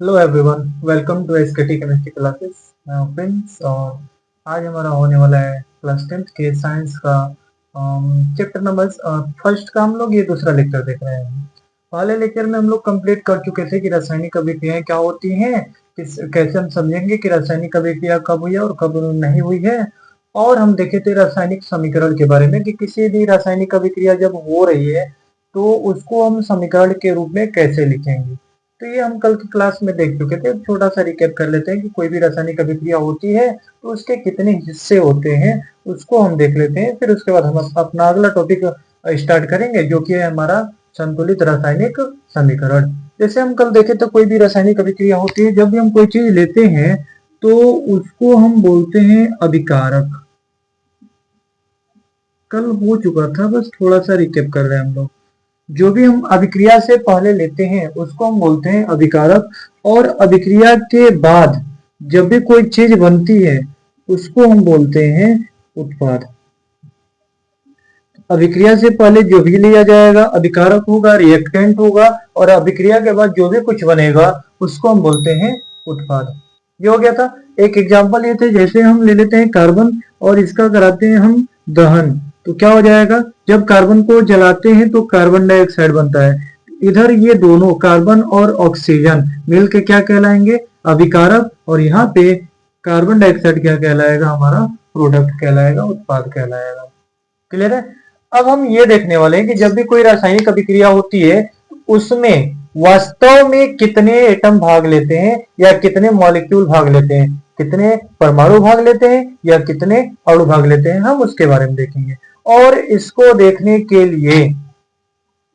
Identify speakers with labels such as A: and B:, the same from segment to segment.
A: Hello everyone, welcome to SKT chemistry classes. मैं हूं Prince और आज हमारा होने वाला है क्लास 10th के साइंस का चैप्टर नंबर फर्स्ट का। हम लोग ये दूसरा लेक्चर देख रहे हैं। पहले लेक्चर में हम लोग कंप्लीट कर चुके थे कि रासायनिक अभिक्रियाएं क्या होती हैं, कैसे हम समझेंगे कि रासायनिक अभिक्रिया कब हुई है और कब नहीं हुई है। और हम देखे थे रासायनिक समीकरण के बारे में कि किसी भी रासायनिक अभिक्रिया जब हो रही है तो उसको हम समीकरण के रूप में कैसे लिखेंगे। तो ये हम कल की क्लास में देख चुके थे। छोटा सा रिकैप कर लेते हैं कि कोई भी रासायनिक अभिक्रिया होती है तो उसके कितने हिस्से होते हैं उसको हम देख लेते हैं। फिर उसके बाद हम अपना अगला टॉपिक स्टार्ट करेंगे जो कि है हमारा संतुलित रासायनिक समीकरण। जैसे हम कल देखे तो कोई भी रासायनिक अभिक्रिया होती है, जब भी हम कोई चीज लेते हैं तो उसको हम बोलते हैं अभिकारक। कल हो चुका था, बस थोड़ा सा रिकैप कर रहे हैं हम लोग। जो भी हम अभिक्रिया से पहले लेते हैं उसको हम बोलते हैं अभिकारक, और अभिक्रिया के बाद जब भी कोई चीज बनती है उसको हम बोलते हैं उत्पाद। अभिक्रिया से पहले जो भी लिया जाएगा अभिकारक होगा, रिएक्टेंट होगा, और अभिक्रिया के बाद जो भी कुछ बनेगा उसको हम बोलते हैं उत्पाद। ये हो गया था। एक एग्जांपल ये थे, जैसे हम ले लेते हैं कार्बन और इसका कराते हैं हम दहन, तो क्या हो जाएगा, जब कार्बन को जलाते हैं तो कार्बन डाइऑक्साइड बनता है। इधर ये दोनों कार्बन और ऑक्सीजन मिलके क्या कहलाएंगे, अभिकारक, और यहाँ पे कार्बन डाइऑक्साइड क्या कहलाएगा, हमारा प्रोडक्ट कहलाएगा, उत्पाद कहलाएगा। क्लियर है। अब हम ये देखने वाले हैं कि जब भी कोई रासायनिक अभिक्रिया होती है उसमें वास्तव में कितने एटम भाग लेते हैं या कितने मॉलिक्यूल भाग लेते हैं, कितने परमाणु भाग लेते हैं या कितने अणु भाग लेते हैं, हम उसके बारे में देखेंगे। और इसको देखने के लिए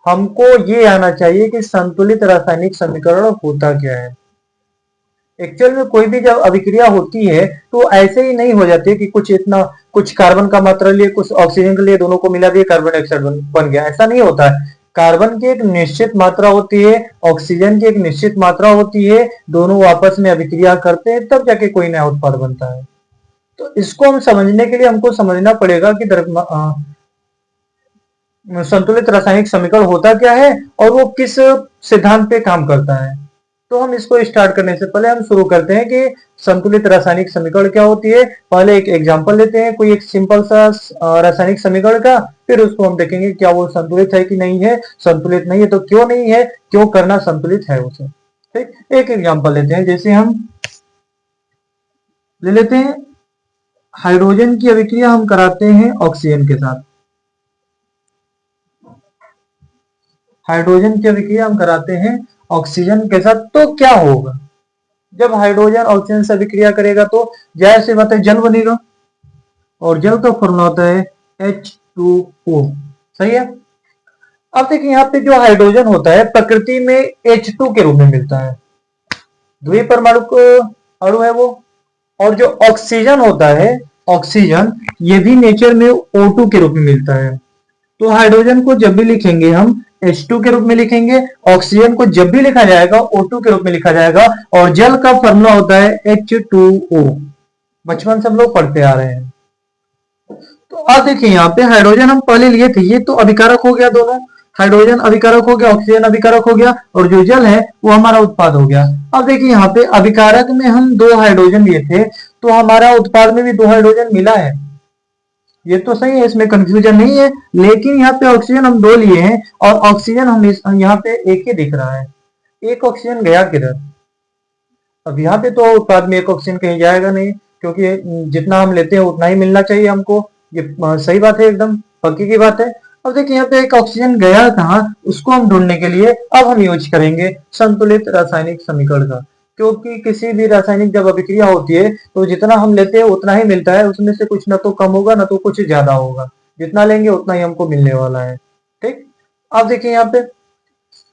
A: हमको ये आना चाहिए कि संतुलित रासायनिक समीकरण होता क्या है। एक्चुअल में कोई भी जब अभिक्रिया होती है तो ऐसे ही नहीं हो जाती कि कुछ कार्बन का मात्रा लिए कुछ ऑक्सीजन के लिए दोनों को मिला दिए कार्बन डाइऑक्साइड बन गया, ऐसा नहीं होता है। कार्बन की एक निश्चित मात्रा होती है, ऑक्सीजन की एक निश्चित मात्रा होती है, दोनों आपस में अभिक्रिया करते हैं तब जाके कोई नया उत्पाद बनता है। तो इसको हम समझने के लिए हमको समझना पड़ेगा कि संतुलित रासायनिक समीकरण होता क्या है और वो किस सिद्धांत पे काम करता है। तो हम इसको स्टार्ट करने से पहले हम शुरू करते हैं कि संतुलित रासायनिक समीकरण क्या होती है। पहले एक एग्जांपल लेते हैं कोई एक सिंपल सा रासायनिक समीकरण का, फिर उसको हम देखेंगे क्या वो संतुलित है कि नहीं है, संतुलित नहीं है तो क्यों नहीं है, क्यों करना संतुलित है उसे। ठीक, एक एग्जांपल लेते हैं। जैसे हम ले लेते हैं हाइड्रोजन की अभिक्रिया हम कराते हैं ऑक्सीजन के साथ। हाइड्रोजन की अभिक्रिया हम कराते हैं ऑक्सीजन के साथ, तो क्या होगा, जब हाइड्रोजन ऑक्सीजन से अभिक्रिया करेगा तो जाहिर सी बात है जल बनेगा, और जल का फॉर्मूला होता है H2O। सही है। अब देखिए यहाँ पे जो हाइड्रोजन होता है प्रकृति में H2 के रूप में मिलता है, द्वि परमाणु अणु है वो। और जो ऑक्सीजन होता है, ऑक्सीजन ये भी नेचर में O2 के रूप में मिलता है। तो हाइड्रोजन को जब भी लिखेंगे हम H2 के रूप में लिखेंगे, ऑक्सीजन को जब भी लिखा जाएगा O2 के रूप में लिखा जाएगा, और जल का फॉर्मूला होता है H2O। बचपन से हम लोग पढ़ते आ रहे हैं। तो अब देखिए यहाँ पे हाइड्रोजन हम पहले लिए थे, ये तो अभिकारक हो गया, दोनों हाइड्रोजन अभिकारक हो गया, ऑक्सीजन अभिकारक हो गया, और जो जल है वो हमारा उत्पाद हो गया। अब देखिए यहाँ पे अभिकारक में हम 2 हाइड्रोजन लिए थे तो हमारा उत्पाद में भी 2 हाइड्रोजन मिला है, ये तो सही है, इसमें कंफ्यूजन नहीं है। लेकिन यहाँ पे ऑक्सीजन हम 2 लिए हैं और ऑक्सीजन हम यहाँ पे एक ही दिख रहा है, एक ऑक्सीजन गया किधर। अब यहाँ पे तो उत्पाद में एक ऑक्सीजन कहीं जाएगा नहीं, क्योंकि जितना हम लेते हैं उतना ही मिलना चाहिए हमको। ये सही बात है, एकदम पक्की की बात है। अब देखिए यहाँ पे एक ऑक्सीजन गया कहाँ, उसको हम ढूंढने के लिए अब हम यूज करेंगे संतुलित रासायनिक समीकरण का। क्योंकि किसी भी रासायनिक जब अभिक्रिया होती है तो जितना हम लेते हैं उतना ही मिलता है, उसमें से कुछ ना तो कम होगा ना तो कुछ ज्यादा होगा, जितना लेंगे उतना ही हमको मिलने वाला है। ठीक। अब देखिए यहाँ पे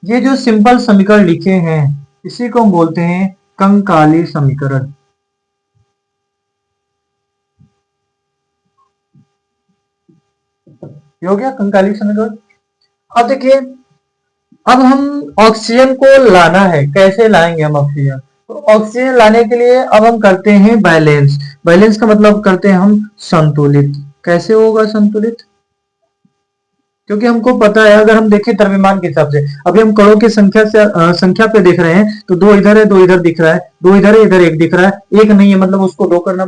A: ये जो सिंपल समीकरण लिखे हैं इसी को हम बोलते हैं कंकाली समीकरण। ये हो गया कंकाली समीकरण। अब देखिए, अब हम ऑक्सीजन को लाना है, कैसे लाएंगे हम ऑक्सीजन, तो ऑक्सीजन लाने के लिए अब हम करते हैं बैलेंस। बैलेंस का मतलब करते हैं हम संतुलित। कैसे होगा संतुलित, क्योंकि हमको पता है, अगर हम देखें द्रव्यमान के हिसाब से, अभी हम कणों की संख्या से संख्या पे देख रहे हैं, तो दो इधर है, दो इधर दिख रहा है, दो इधर है, इधर एक दिख रहा है, एक नहीं है, मतलब उसको दो करना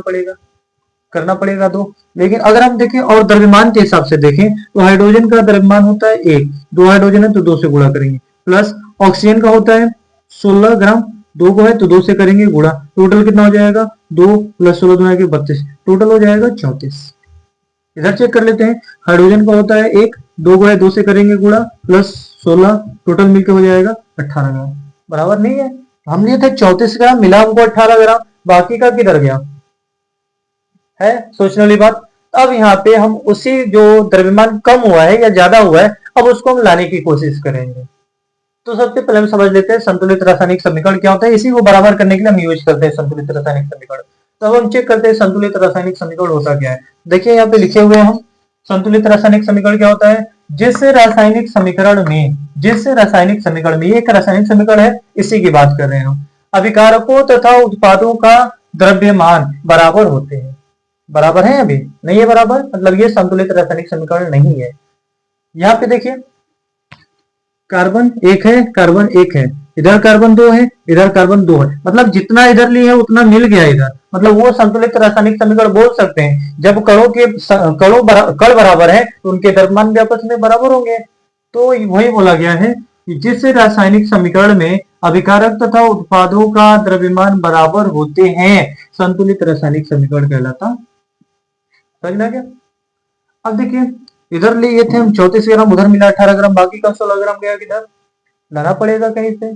A: पड़ेगा दो। लेकिन अगर हम देखें और द्रव्यमान के हिसाब से देखें, तो हाइड्रोजन का द्रव्यमान होता है एक, दो हाइड्रोजन है तो दो से गुणा करेंगे, प्लस ऑक्सीजन का होता है 16 ग्राम, दो को है तो दो से करेंगे गुणा, टोटल कितना हो जाएगा, 2 + 16 32, टोटल हो जाएगा 34। इधर चेक कर लेते हैं, हाइड्रोजन का होता है एक, दो को है दो से करेंगे गुणा, प्लस 16, टोटल मिलकर हो जाएगा 18 ग्राम। बराबर नहीं है, हम लिए थे 34 ग्राम, मिला हमको 18 ग्राम, बाकी का किधर गया है, सोचने वाली बात। अब यहाँ पे हम उसी जो द्रव्यमान कम हुआ है या ज्यादा हुआ है, अब उसको हम लाने की कोशिश करेंगे। तो सबसे पहले हम समझ लेते हैं संतुलित रासायनिक समीकरण क्या होता है। इसी को बराबर करने के लिए हम यूज करते हैं संतुलित रासायनिक समीकरण। तो अब हम चेक करते हैं संतुलित रासायनिक समीकरण होता क्या है। देखिए यहाँ पे लिखे हुए हैं हम, संतुलित रासायनिक समीकरण क्या होता है, जिस रासायनिक समीकरण में ये एक रासायनिक समीकरण है, इसी की बात कर रहे हैं हम, अभिकारकों तथा उत्पादों का द्रव्यमान बराबर होते हैं। बराबर है, अभी नहीं है बराबर, मतलब ये संतुलित रासायनिक समीकरण नहीं है। यहाँ पे देखिए कार्बन एक है, इधर कार्बन दो है, इधर कार्बन दो है, मतलब जितना इधर लिए है उतना मिल गया इधर, मतलब वो संतुलित रासायनिक समीकरण बोल सकते हैं। जब कण बराबर है तो उनके द्रव्यमान भी आपस में बराबर होंगे। तो वही बोला गया है कि जिस रासायनिक समीकरण में अभिकारक तथा उत्पादों का द्रव्यमान बराबर होते हैं, संतुलित रासायनिक समीकरण कहलाता। समझना क्या। अब देखिए इधर लिए थे हम 34 ग्राम, उधर मिला 18 ग्राम, बाकी का 16 ग्राम गया किधर, लाना पड़ेगा कहीं से।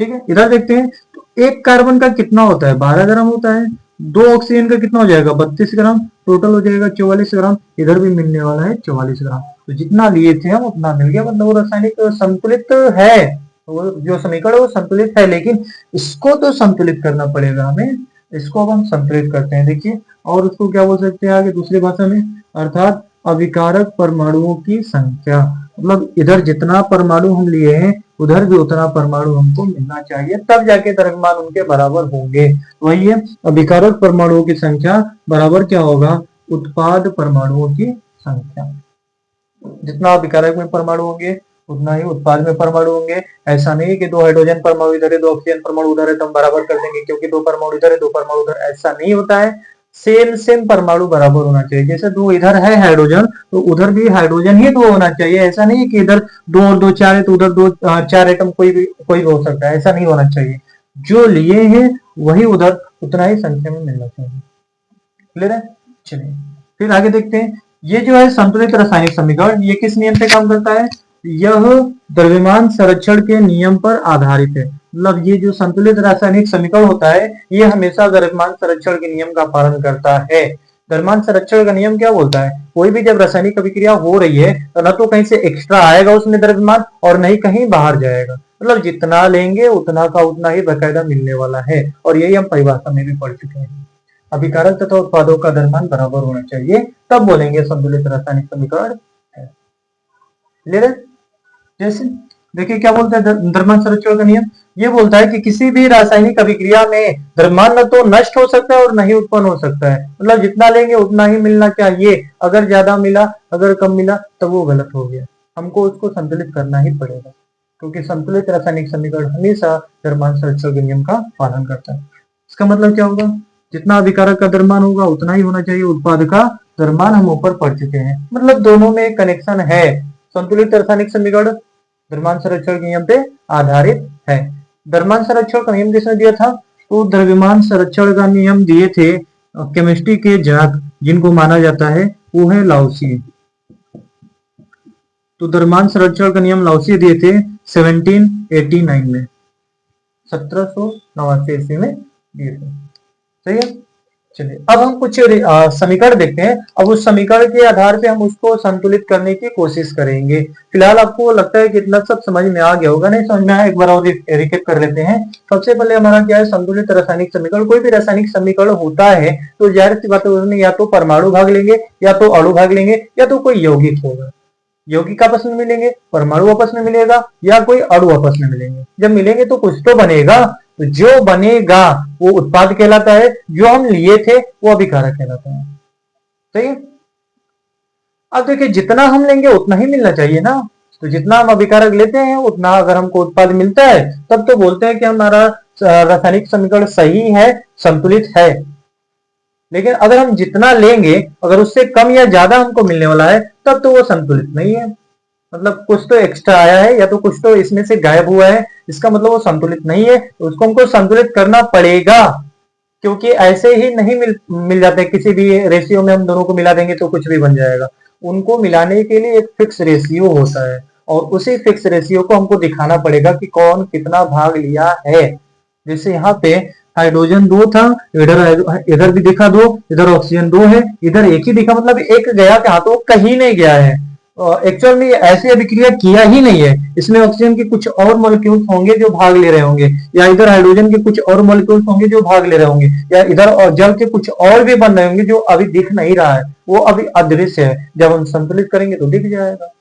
A: ठीक है, इधर देखते हैं तो एक कार्बन का कितना होता है, 12 ग्राम होता है, दो ऑक्सीजन का कितना हो जाएगा, 32 ग्राम, टोटल हो जाएगा 44 ग्राम, इधर भी मिलने वाला है 44 ग्राम। तो जितना लिए थे हम उतना मिल गया, मतलब वो रासायनिक संतुलित है, वो जो समीकरण है वो संतुलित है, लेकिन इसको तो संतुलित करना पड़ेगा हमें। इसको अब हम संतुलित करते हैं, देखिए, और उसको क्या बोल सकते हैं आगे दूसरी भाषा में, अर्थात अभिकारक परमाणुओं की संख्या, मतलब इधर जितना परमाणु हम लिए हैं उधर भी उतना परमाणु हमको मिलना चाहिए, तब जाके द्रव्यमान उनके बराबर होंगे। वही है, अभिकारक परमाणुओं की संख्या बराबर क्या होगा, उत्पाद परमाणुओं की संख्या। जितना अभिकारक में परमाणु होंगे उतना ही उत्पाद में परमाणु होंगे। ऐसा नहीं कि दो हाइड्रोजन परमाणु इधर है, दो ऑक्सीजन परमाणु उधर है तो हम बराबर कर देंगे क्योंकि दो परमाणु इधर है दो परमाणु उधर, ऐसा नहीं होता है। सेम परमाणु बराबर होना चाहिए। जैसे दो इधर है हाइड्रोजन तो उधर भी हाइड्रोजन ही दो होना चाहिए। ऐसा नहीं कि इधर दो और दो चार है तो उधर दो चार एटम कोई भी हो सकता है, ऐसा नहीं होना चाहिए। जो लिए हैं वही उधर उतना ही संख्या में मिलना चाहिए। क्लियर है। चलिए फिर आगे देखते हैं, ये जो है संतुलित रासायनिक समीकरण, ये किस नियम पे काम करता है, यह द्रव्यमान संरक्षण के नियम पर आधारित है। मतलब ये जो संतुलित रासायनिक समीकरण होता है ये हमेशा द्रव्यमान संरक्षण के नियम का पालन करता है। द्रव्यमान संरक्षण का नियम क्या बोलता है, कोई भी जब रासायनिक अभिक्रिया हो रही है तो न तो कहीं से एक्स्ट्रा आएगा उसमें द्रव्यमान और नहीं कहीं बाहर जाएगा, मतलब जितना लेंगे उतना का उतना ही बकायदा मिलने वाला है। और यही हम परिभाषा में भी पढ़ चुके हैं, अभिकारक तथा उत्पादों का द्रव्यमान बराबर होना चाहिए, तब बोलेंगे संतुलित रासायनिक समीकरण है। क्लियर है। जैसे देखिए क्या बोलता है द्रव्यमान संरक्षण का नियम, ये बोलता है कि किसी भी रासायनिक अभिक्रिया में द्रव्यमान न तो नष्ट हो सकता है और न ही उत्पन्न हो सकता है, मतलब जितना लेंगे उतना ही मिलना चाहिए। अगर ज्यादा मिला अगर कम मिला तब वो गलत हो गया, हमको उसको संतुलित करना ही पड़ेगा, क्योंकि संतुलित रासायनिक समीकरण हमेशा द्रव्यमान संरक्षण के नियम का पालन करता है। इसका मतलब क्या होगा, जितना अभिकारक का द्रव्यमान होगा उतना ही होना चाहिए उत्पाद का द्रव्यमान, हम ऊपर पढ़ चुके हैं। मतलब दोनों में कनेक्शन है। संतुलित रासायनिक समीकरण द्रव्यमान संरक्षण के नियम पे आधारित है। द्रव्यमान संरक्षण का नियम किसने दिया था, तो द्रव्यमान संरक्षण का नियम दिए थे केमिस्ट्री के जनक जिनको माना जाता है वो है लाउसी। तो द्रव्यमान संरक्षण का नियम लाउसी दिए थे 1789 में, 1789 ईस्वी में दिए थे। सही है। चलिए अब हम कुछ समीकरण देखते हैं। अब उस समीकरण के आधार पे हम उसको संतुलित करने की कोशिश करेंगे। फिलहाल आपको लगता है कि इतना सब समझ में आ गया होगा, नहीं समझ में आया एक बार और रिकेप कर लेते हैं। सबसे पहले हमारा क्या है, संतुलित रासायनिक समीकरण। कोई भी रासायनिक समीकरण होता है तो जाहिर सी बात है उसमें या तो परमाणु भाग लेंगे या तो अणु भाग लेंगे या तो कोई यौगिक होगा। यौगिक आपस में मिलेंगे, परमाणु आपस में मिलेगा या कोई अणु आपस में मिलेंगे। जब मिलेंगे तो कुछ तो बनेगा, तो जो बनेगा वो उत्पाद कहलाता है, जो हम लिए थे वो अभिकारक कहलाता है। सही है। अब देखिए जितना हम लेंगे उतना ही मिलना चाहिए ना, तो जितना हम अभिकारक लेते हैं उतना अगर हमको उत्पाद मिलता है तब तो बोलते हैं कि हमारा रासायनिक समीकरण सही है, संतुलित है। लेकिन अगर हम जितना लेंगे अगर उससे कम या ज्यादा हमको मिलने वाला है तब तो वो संतुलित नहीं है, मतलब कुछ तो एक्स्ट्रा आया है या तो कुछ तो इसमें से गायब हुआ है, इसका मतलब वो संतुलित नहीं है, तो उसको हमको संतुलित करना पड़ेगा। क्योंकि ऐसे ही नहीं मिल जाते, किसी भी रेशियो में हम दोनों को मिला देंगे तो कुछ भी बन जाएगा। उनको मिलाने के लिए एक फिक्स रेशियो होता है और उसी फिक्स रेशियो को हमको दिखाना पड़ेगा कि कौन कितना भाग लिया है। जैसे यहाँ पे हाइड्रोजन 2 था, इधर भी दिखा 2, इधर ऑक्सीजन 2 है, इधर एक ही दिखा, मतलब एक गया कहाँ, तो कहीं नहीं गया है। एक्चुअल में ऐसी अभिक्रिया किया ही नहीं है, इसमें ऑक्सीजन के कुछ और मॉलिक्यूल्स होंगे जो भाग ले रहे होंगे, या इधर हाइड्रोजन के कुछ और मॉलिक्यूल्स होंगे जो भाग ले रहे होंगे, या इधर और जल के कुछ और भी बन रहे होंगे जो अभी दिख नहीं रहा है, वो अभी अदृश्य है। जब हम संतुलित करेंगे तो दिख जाएगा।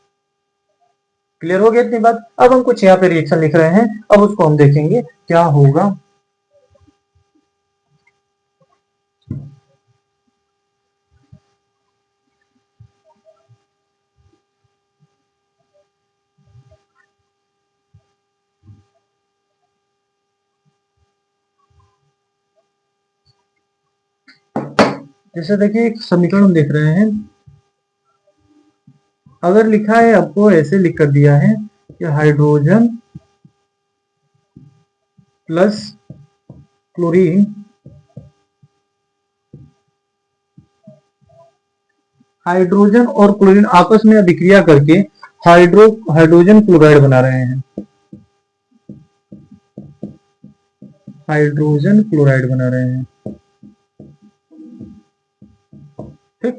A: क्लियर हो गया इतनी बात। अब हम कुछ यहाँ पे रिएक्शन लिख रहे हैं, अब उसको हम देखेंगे क्या होगा। जैसे देखिए एक समीकरण देख रहे हैं, अगर लिखा है आपको ऐसे लिख कर दिया है कि हाइड्रोजन प्लस क्लोरीन हाइड्रोजन और क्लोरीन आपस में अभिक्रिया करके हाइड्रोजन क्लोराइड बना रहे हैं, हाइड्रोजन क्लोराइड बना रहे हैं। ठीक,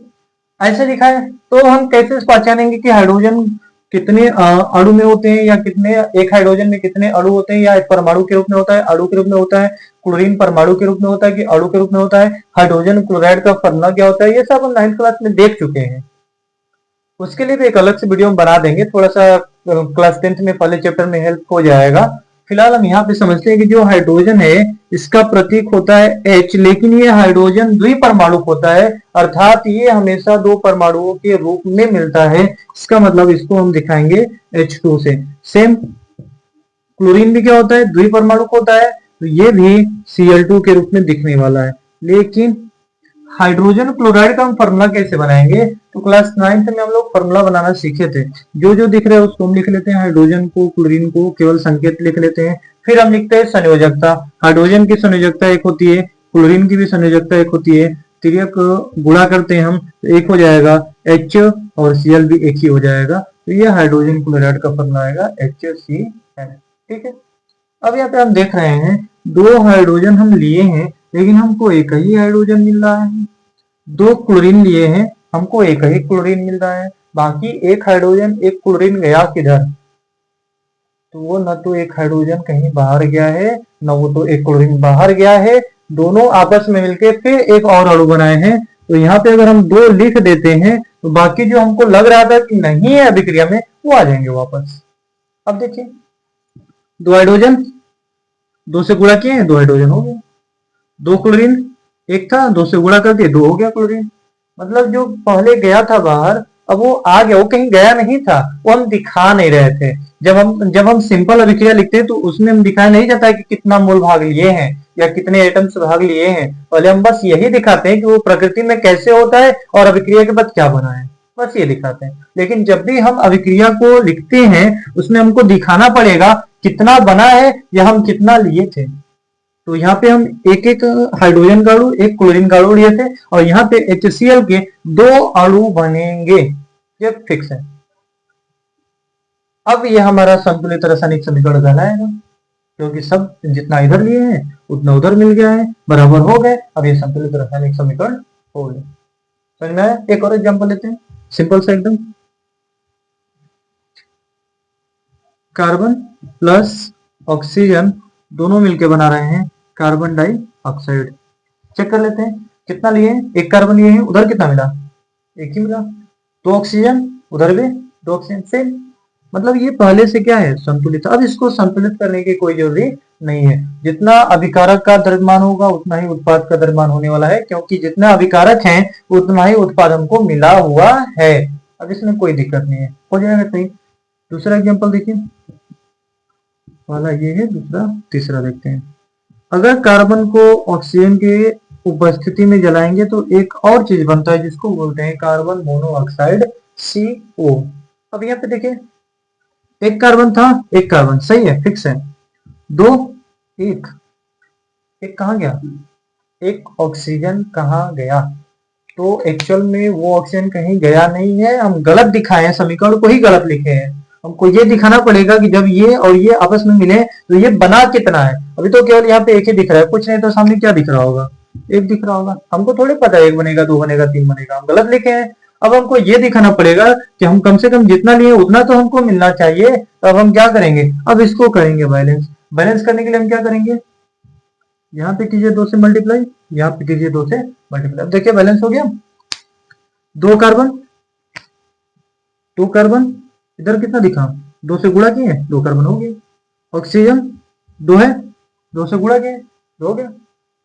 A: ऐसे लिखा है तो हम कैसे पहचानेंगे कि हाइड्रोजन कितने अणु में होते हैं, या कितने, एक हाइड्रोजन में कितने अणु होते हैं, या एक परमाणु के रूप में होता है, अणु के रूप में होता है, क्लोरीन परमाणु के रूप में होता है कि अणु के रूप में होता है, हाइड्रोजन क्लोराइड का फॉर्मूला क्या होता है, ये सब हम 9th क्लास में देख चुके हैं। उसके लिए भी एक अलग से वीडियो हम बना देंगे, थोड़ा सा क्लास 10th में पहले चैप्टर में हेल्प हो जाएगा। फिलहाल हम यहाँ पे समझते हैं कि जो हाइड्रोजन है इसका प्रतीक होता है H, लेकिन ये हाइड्रोजन द्विपरमाणु होता है, अर्थात ये हमेशा दो परमाणुओं के रूप में मिलता है। इसका मतलब इसको हम दिखाएंगे H2 से। सेम क्लोरीन भी क्या होता है, द्विपरमाणु होता है, तो ये भी Cl2 के रूप में दिखने वाला है। लेकिन हाइड्रोजन क्लोराइड का हम फॉर्मूला कैसे बनाएंगे, तो क्लास 9th में हम लोग फॉर्मूला बनाना सीखे थे। जो जो दिख रहा है उसको हम लिख लेते हैं, हाइड्रोजन को क्लोरीन को केवल संकेत लिख लेते हैं, फिर हम लिखते हैं संयोजकता। हाइड्रोजन की संयोजकता एक होती है, क्लोरीन की भी संयोजकता एक होती है, तिर्यक गुणा करते हैं हम तो एक हो जाएगा H और Cl भी एक ही हो जाएगा, तो ये हाइड्रोजन क्लोराइड का फॉर्मूला आएगा HCl। ठीक है, अब यहाँ पे हम देख रहे हैं दो हाइड्रोजन हम लिए हैं लेकिन हमको एक ही हाइड्रोजन मिल रहा है, दो क्लोरीन लिए हैं हमको एक ही क्लोरीन मिल रहा है, बाकी एक हाइड्रोजन एक क्लोरीन गया किधर, तो वो न तो एक हाइड्रोजन कहीं बाहर गया है न वो तो एक क्लोरीन बाहर गया है, दोनों आपस में मिलके फिर एक और अणु बनाए हैं। तो यहाँ पे अगर हम दो लिख देते हैं तो बाकी जो हमको लग रहा था कि नहीं है अभिक्रिया में वो आ जाएंगे वापस। अब देखिए दो हाइड्रोजन, दो से गुणा किए हैं दो हाइड्रोजन हो गया, दो क्लोरीन एक था दो से गुणा करके दो हो गया क्लोरीन, मतलब जो पहले गया था बाहर अब वो आ गया, वो कहीं गया नहीं था, वो हम दिखा नहीं रहे थे। जब हम सिंपल अभिक्रिया लिखते हैं तो उसमें हम दिखाया नहीं जाता है कि कितना मोल भाग लिए हैं या कितने एटम्स भाग लिए हैं, पहले हम बस यही दिखाते हैं कि वो प्रकृति में कैसे होता है और अभिक्रिया के बाद क्या बना है, बस ये दिखाते हैं। लेकिन जब भी हम अभिक्रिया को लिखते हैं उसमें हमको दिखाना पड़ेगा कितना बना है या हम कितना लिए थे। तो यहाँ पे हम एक एक हाइड्रोजन का अणु एक क्लोरीन का अणु लिए थे और यहाँ पे HCl के दो अणु बनेंगे, ये फिक्स है। अब ये हमारा संतुलित रासायनिक समीकरण कहलाएगा, क्योंकि सब जितना इधर लिए हैं उतना उधर मिल गया है, बराबर हो गए। अब ये संतुलित रासायनिक समीकरण हो गए। समझ में आया? एक और एग्जाम्पल लेते हैं, सिंपल सा एकदम। कार्बन प्लस ऑक्सीजन दोनों मिलके बना रहे हैं कार्बन डाइऑक्साइड। चेक कर लेते हैं कितना लिए हैं, एक कार्बन लिए हैं, उधर कितना मिला, एक ही मिला। दो ऑक्सीजन उधर भी दो ऑक्सीजन, सेम, मतलब ये पहले से क्या है संतुलित। अब इसको संतुलित करने की कोई जरूरी नहीं है, जितना अभिकारक का द्रव्यमान होगा उतना ही उत्पाद का द्रव्यमान होने वाला है, क्योंकि जितना अभिकारक है उतना ही उत्पाद हमको मिला हुआ है। अब इसमें कोई दिक्कत नहीं है, हो जाएगा सही। दूसरा एग्जांपल देखिए, वाला ये है, दूसरा तीसरा देखते हैं। अगर कार्बन को ऑक्सीजन के उपस्थिति में जलाएंगे तो एक और चीज बनता है जिसको बोलते हैं कार्बन मोनोऑक्साइड CO। अब यहाँ पे देखिए, एक कार्बन था, एक कार्बन सही है, फिक्स है, दो, एक, एक कहाँ गया, एक ऑक्सीजन कहाँ गया। तो एक्चुअल में वो ऑक्सीजन कहीं गया नहीं है, हम गलत दिखाए हैं, समीकरण को ही गलत लिखे हैं। हमको ये दिखाना पड़ेगा कि जब ये और ये आपस में मिले तो ये बना कितना है। अभी तो केवल यहाँ पे एक ही दिख रहा है, कुछ नहीं, तो सामने क्या दिख रहा होगा, एक दिख रहा होगा। हमको थोड़ी पता है एक बनेगा, दो बनेगा, तीन बनेगा, हम गलत लिखे हैं। अब हमको ये दिखाना पड़ेगा कि हम कम से कम जितना लिए उतना तो हमको मिलना चाहिए। तो अब हम क्या करेंगे, अब इसको करेंगे बैलेंस। बैलेंस करने के लिए हम क्या करेंगे, यहाँ पे कीजिए 2 से मल्टीप्लाई, यहाँ पे कीजिए 2 से मल्टीप्लाई। अब देखिए बैलेंस हो गया, 2 कार्बन, 2 कार्बन, इधर कितना दिखा, 2 से गुणा किए, 2 कार्बन हो गए। ऑक्सीजन 2 है, 2 से गुणा किए, 2 हो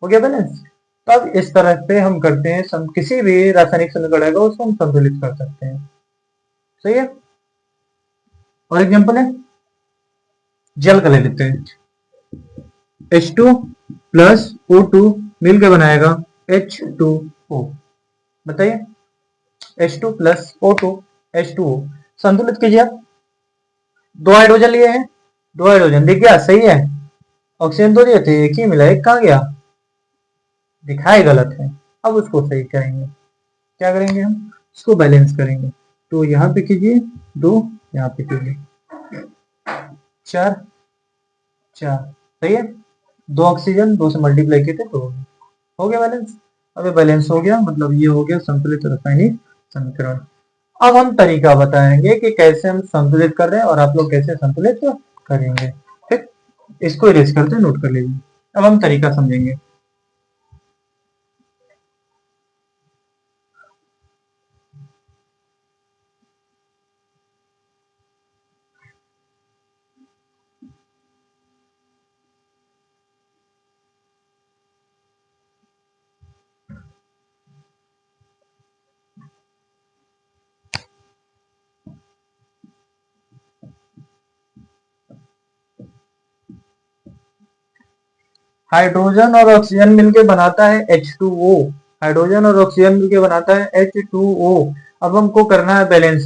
A: गया बैलेंस। तब इस तरह से हम करते हैं, किसी भी रासायनिक समीकरण है उसको हम संतुलित कर सकते हैं। सही है। और एग्जांपल है, जल का ले लेते हैं। H2 प्लस O2 मिलकर बनाएगा H2O। बताइए, H2 प्लस O2 H2O संतुलित कीजिए आप। 2 हाइड्रोजन लिए हैं, 2 हाइड्रोजन दिख गया, सही है। ऑक्सीजन 2 दिए थे, एक ही मिला, एक कहाँ गया, दिखाए गलत है। अब उसको सही करेंगे, क्या करेंगे, हम इसको बैलेंस करेंगे। तो यहाँ पे कीजिए 2, यहाँ पे कीजिए 4, 4, सही है। 2 ऑक्सीजन, 2 से मल्टीप्लाई किए थे, 2 हो गया बैलेंस। अब ये बैलेंस हो गया, मतलब ये हो गया संतुलित रासायनिक समीकरण। अब हम तरीका बताएंगे कि कैसे हम संतुलित कर रहे हैं और आप लोग कैसे संतुलित करेंगे। ठीक, इसको इरेज करते हैं, नोट कर लीजिए। अब हम तरीका समझेंगे। हाइड्रोजन और ऑक्सीजन मिलके बनाता है H2O। हाइड्रोजन और ऑक्सीजन मिलके बनाता है H2O। अब हमको करना है बैलेंस,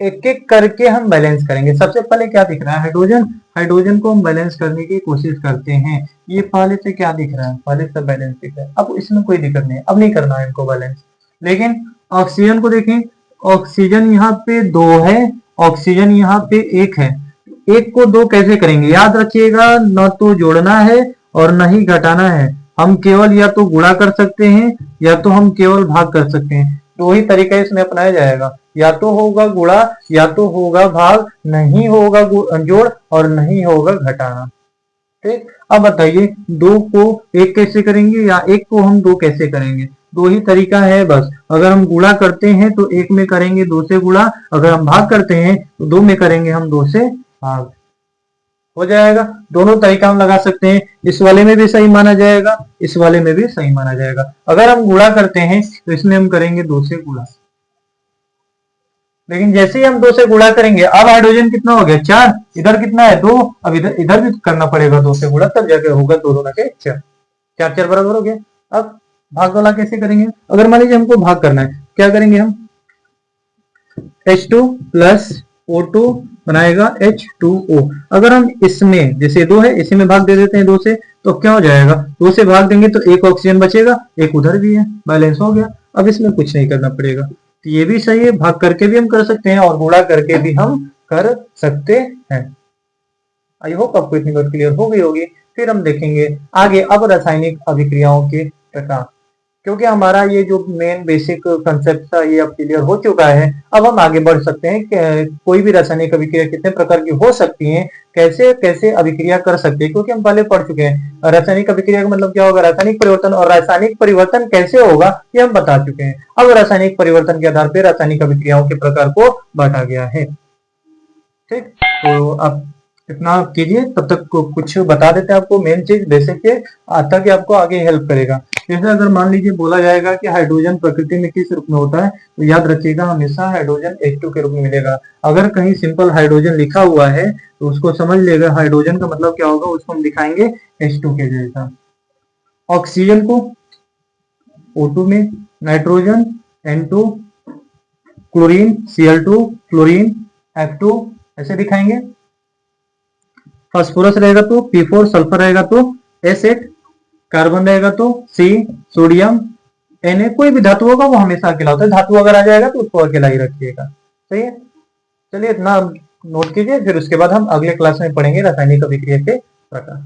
A: एक एक करके हम बैलेंस करेंगे। सबसे पहले क्या दिख रहा है, हाइड्रोजन, हाइड्रोजन को हम बैलेंस करने की कोशिश करते हैं। ये पहले से क्या दिख रहा है, पहले से बैलेंस दिख रहा है। अब इसमें कोई दिक्कत नहीं है, अब नहीं करना है इनको बैलेंस। लेकिन ऑक्सीजन को देखें, ऑक्सीजन यहाँ पे 2 है, ऑक्सीजन यहाँ पे 1 है। एक को 2 कैसे करेंगे, याद रखिएगा, न तो जोड़ना है और न ही घटाना है। हम केवल या तो गुणा कर सकते हैं या तो हम केवल भाग कर सकते हैं। दो ही तरीका इसमें अपनाया जाएगा, या तो होगा गुणा या तो होगा भाग, नहीं होगा जोड़ और नहीं होगा घटाना। ठीक, अब बताइए 2 को 1 कैसे करेंगे या 1 को हम 2 कैसे करेंगे। दो ही तरीका है बस। अगर हम गुणा करते हैं तो 1 में करेंगे 2 से गुणा, अगर हम भाग करते हैं तो 2 में करेंगे हम 2 से भाग, हो जाएगा। दोनों तरीका हम लगा सकते हैं, इस वाले में भी सही माना जाएगा, इस वाले में भी सही माना जाएगा। अगर हम गुणा करते हैं तो इसमें हम करेंगे 2 से गुणा, लेकिन जैसे ही हम 2 से गुणा करेंगे, अब हाइड्रोजन कितना हो गया, 4, इधर कितना है 2, अब इधर इधर भी करना पड़ेगा 2 से गुणा, तब जाके होगा 2 2 के 4, 4 4 बराबर हो गया। अब भाग वाला कैसे करेंगे, अगर मान लीजिए हमको भाग करना है, क्या करेंगे हम, H2 प्लस O2 बनाएगा H2O। अगर हम इसमें जैसे 2 है, इसी में भाग दे देते हैं 2 से, तो क्या हो जाएगा, 2 से भाग देंगे तो 1 ऑक्सीजन बचेगा, 1 उधर भी है, बैलेंस हो गया। अब इसमें कुछ नहीं करना पड़ेगा, तो ये भी सही है, भाग करके भी हम कर सकते हैं और गुणा करके भी हम कर सकते हैं। आई होप आपको इतनी बात क्लियर हो गई होगी। फिर हम देखेंगे आगे अब रासायनिक अभिक्रियाओं के प्रकार, क्योंकि हमारा ये जो मेन बेसिक कंसेप्ट था ये अब क्लियर हो चुका है। अब हम आगे बढ़ सकते हैं कि कोई भी रासायनिक अभिक्रिया कितने प्रकार की हो सकती है, कैसे कैसे अभिक्रिया कर सकते हैं, क्योंकि हम पहले पढ़ चुके हैं। रासायनिक अभिक्रिया का मतलब क्या होगा, रासायनिक परिवर्तन, और रासायनिक परिवर्तन कैसे होगा ये हम बता चुके हैं। अब रासायनिक परिवर्तन के आधार पर रासायनिक अभिक्रियाओं के प्रकार को बांटा गया है। ठीक, तो अब इतना कीजिए, तब तक कुछ बता देते हैं आपको मेन चीज बेसिक के, ताकि आपको आगे हेल्प करेगा। जैसे अगर मान लीजिए बोला जाएगा कि हाइड्रोजन प्रकृति में किस रूप में होता है, तो याद रखिएगा हमेशा हाइड्रोजन H2 के रूप में मिलेगा। अगर कहीं सिंपल हाइड्रोजन लिखा हुआ है तो उसको समझ लेगा हाइड्रोजन का मतलब क्या होगा, उसको हम दिखाएंगे H2 के जैसा। ऑक्सीजन को O2 में, nitrogen N2, chlorine Cl2, fluorine F2 ऐसे दिखाएंगे। फास्फोरस रहेगा तो P4, सल्फर रहेगा तो S8, कार्बन रहेगा तो C, सोडियम Na, कोई भी धातु होगा वो हमेशा अकेला होता है, धातु अगर आ जाएगा तो उसको अकेला ही रखिएगा। सही है, चलिए इतना नोट कीजिए, फिर उसके बाद हम अगले क्लास में पढ़ेंगे रासायनिक अभिक्रिया के प्रकार।